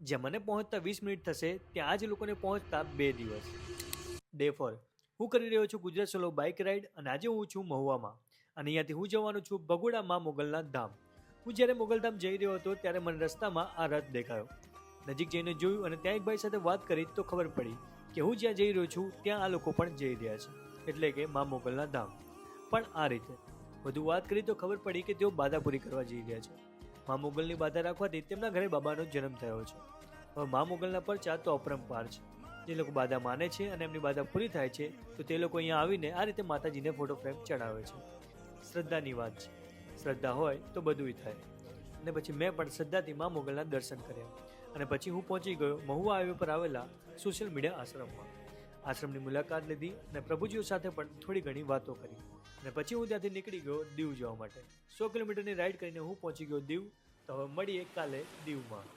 જ્યાં મને પહોંચતા 20 મિનિટ થશે ત્યાં આ જ લોકોને પહોંચતા 2 દિવસ. ડે 4. હું કરી રહ્યો છું ગુજરાત સોલો બાઇક રાઇડ અને આજે હું છું મહુવામાં અને અહીંયાથી હું જવાનું છું ભગોડા મા મોગલના ધામ. હું જ્યારે મોગલધામ જઈ રહ્યો હતો ત્યારે મને રસ્તામાં આ રથ દેખાયો. નજીક જઈને જોયું અને ત્યાં એક ભાઈ સાથે વાત કરી તો ખબર પડી કે હું જ્યાં જઈ રહ્યો છું ત્યાં આ લોકો પણ જઈ રહ્યા છે, એટલે કે મા મોગલના ધામ. પણ આ રીતે વધુ વાત કરી તો ખબર પડી કે તેઓ બાધા પૂરી કરવા જઈ રહ્યા છે. મા મોગલની બાધા રાખવાથી તેમના ઘરે બાબાનો જન્મ થયો છે. હવે મા મોગલના પરચા તો અપરંપાર છે. જે લોકો બાધા માને છે અને એમની બાધા પૂરી થાય છે તો તે લોકો અહીંયા આવીને આ રીતે માતાજીને ફોટો ફ્રેમ ચડાવે છે. શ્રદ્ધાની વાત છે. શ્રદ્ધા હોય તો બધુંય થાય. અને પછી મેં પણ શ્રદ્ધાથી મા મોગલના દર્શન કર્યા અને પછી હું પહોંચી ગયો મહુવા હાઈવે પર આવેલા સોશિયલ મીડિયા આશ્રમમાં. આશ્રમની મુલાકાત લીધી અને પ્રભુજીઓ સાથે પણ થોડી ઘણી વાતો કરી અને પછી હું ત્યાંથી નીકળી ગયો દીવ જવા માટે. 100 કિલોમીટરની રાઈડ કરીને હું પહોંચી ગયો દીવ. તો હવે મળીએ કાલે દીવમાં.